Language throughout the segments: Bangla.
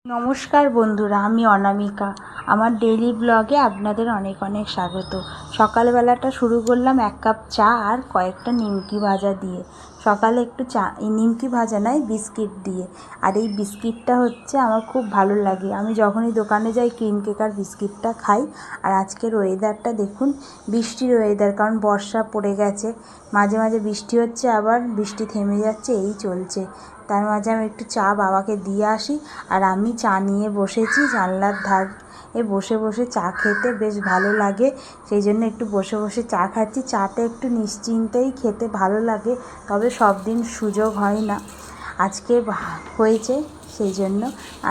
নমস্কার বন্ধুরা, আমি অনামিকা। আমার ডেইলি ব্লগে আপনাদের অনেক অনেক স্বাগত। সকালবেলাটা শুরু করলাম 1 কাপ চা আর কয়েকটা নিমকি ভাজা দিয়ে। সকালে একটু চা, এই নিমকি ভাজা নয়, বিস্কিট দিয়ে। আর এই বিস্কিটটা হচ্ছে আমার খুব ভালো লাগে। আমি যখনই দোকানে যাই ক্রিম কেক আর বিস্কিটটা খাই। আর আজকের ওয়েদারটা দেখুন, বৃষ্টির ওয়েদার, কারণ বর্ষা পড়ে গেছে। মাঝে মাঝে বৃষ্টি হচ্ছে, আবার বৃষ্টি থেমে যাচ্ছে, এই চলছে। তার মাঝে আমি একটু চা বাবাকে দিয়ে আসি। আর আমি চা নিয়ে বসেছি, জানলার ধারে বসে বসে চা খেতে বেশ ভালো লাগে। সেই জন্য একটু বসে বসে চা খাচ্ছি। চাটা একটু নিশ্চিন্তেই খেতে ভালো লাগে, তবে সব দিন সুযোগ হয় না। আজকে হয়েছে, সেই জন্য।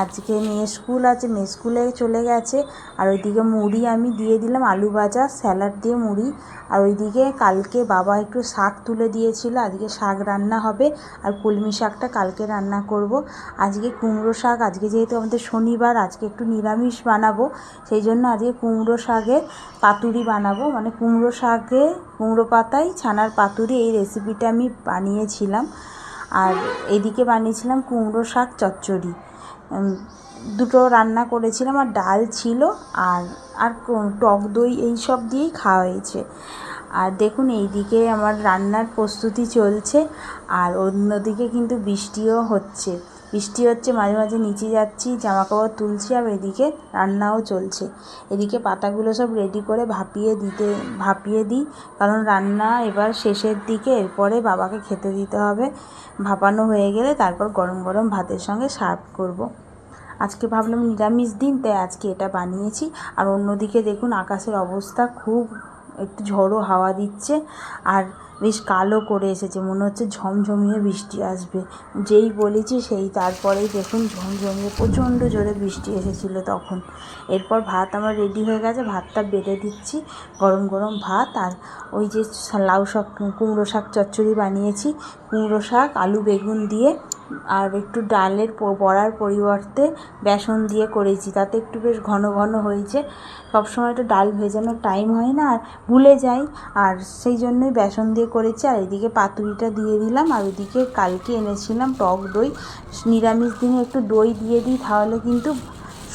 আজকে মেয়ে স্কুল আছে, মেয়ে স্কুলে চলে গেছে। আর ওইদিকে মুড়ি আমি দিয়ে দিলাম, আলু ভাজা স্যালাড দিয়ে মুড়ি। আর ওইদিকে কালকে বাবা একটু শাক তুলে দিয়েছিল, আজকে শাক রান্না হবে। আর কলমি শাকটা কালকে রান্না করব। আজকে কুমড়ো শাক, আজকে যেহেতু আমাদের শনিবার, আজকে একটু নিরামিষ বানাবো। সেই জন্য আজকে কুমড়ো শাকের পাতুরি বানাবো, মানে কুমড়ো শাকে কুমড়ো পাতায় ছানার পাতুরি। এই রেসিপিটা আমি বানিয়েছিলাম। আর এদিকে বানিয়েছিলাম কুমড়ো শাক চচ্চড়ি। দুটো রান্না করেছিলাম, আর ডাল ছিল, আর আর টক দই, এই সব দিয়েই খাওয়া হয়েছে। আর দেখুন, এইদিকে আমার রান্নার প্রস্তুতি চলছে। আর অন্যদিকে কিন্তু বৃষ্টিও হচ্ছে। মাঝে মাঝে নিচে যাচ্ছি, জামাকাপড় তুলছি, আর এদিকে রান্নাও চলছে। এদিকে পাতাগুলো সব রেডি করে ভাপিয়ে দিই, কারণ রান্না এবার শেষের দিকে। এরপরে বাবাকে খেতে দিতে হবে। ভাপানো হয়ে গেলে তারপর গরম গরম ভাতের সঙ্গে সার্ভ করব। আজকে ভাবলাম নিরামিষ দিন, তাই আজকে এটা বানিয়েছি। আর অন্যদিকে দেখুন, আকাশের অবস্থা খুব, একটু ঝড়ো হাওয়া দিচ্ছে। আর বেশ কালো করে এসেছে, মনে হচ্ছে ঝমঝমিয়ে বৃষ্টি আসবে। যেই বলেছি সেই তারপরেই দেখুন ঝমঝমিয়ে প্রচণ্ড জোরে বৃষ্টি এসেছিলো তখন। এরপর ভাত আমার রেডি হয়ে গেছে, ভাতটা বেড়ে দিচ্ছি, গরম গরম ভাত। আর ওই যে লাউ শাক, কুমড়ো শাক চচ্চড়ি বানিয়েছি, কুমড়ো শাক আলু বেগুন দিয়ে। আর একটু ডালের বড়ার পরিবর্তে বেসন দিয়ে করেছি, তাতে একটু বেশ ঘন ঘন হয়েছে। সবসময় তো ডাল ভেজানোর টাইম হয় না, আর ভুলে যাই, আর সেই জন্যই বেসন দিয়ে করেছি। আর এদিকে পাতুরিটা দিয়ে দিলাম। আর ওইদিকে কালকে এনেছিলাম টক দই। নিরামিষ দিনে একটু দই দিয়ে দিই, তাহলে কিন্তু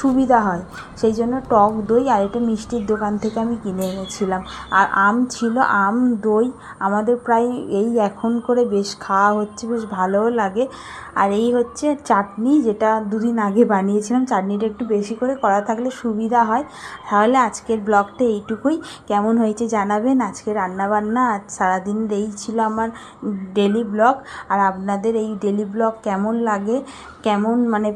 সুবিধা হয়। সেই জন্য টক দই আর এটা মিষ্টির দোকান থেকে আমি কিনে এনেছিলাম। আর আম ছিল, আম দই আমাদের প্রায় এই এখন করে বেশ খাওয়া হচ্ছে, বেশ ভালোও লাগে। আর এই হচ্ছে চাটনি, যেটা দুদিন আগে বানিয়েছিলাম। চাটনিটা একটু বেশি করে করা থাকলে সুবিধা হয়। তাহলে আজকের ব্লগটা এইটুকুই। কেমন হয়েছে জানাবেন। আজকে রান্নাবান্না, আজ সারাদিনের এই ছিল আমার ডেলি ব্লগ। আর আপনাদের এই ডেলি ব্লগ কেমন লাগে, কেমন মানে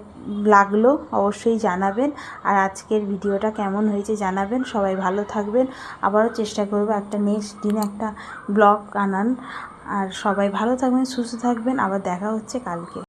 লাগলো অবশ্যই জানাবেন। আর আজকের ভিডিওটা কেমন হয়েছে জানাবেন। সবাই ভালো থাকবেন। আবারও চেষ্টা করব একটা নেক্সট দিন একটা ব্লগ আনান। আর সবাই ভালো থাকবেন, সুস্থ থাকবেন। আবার দেখা হচ্ছে কালকে।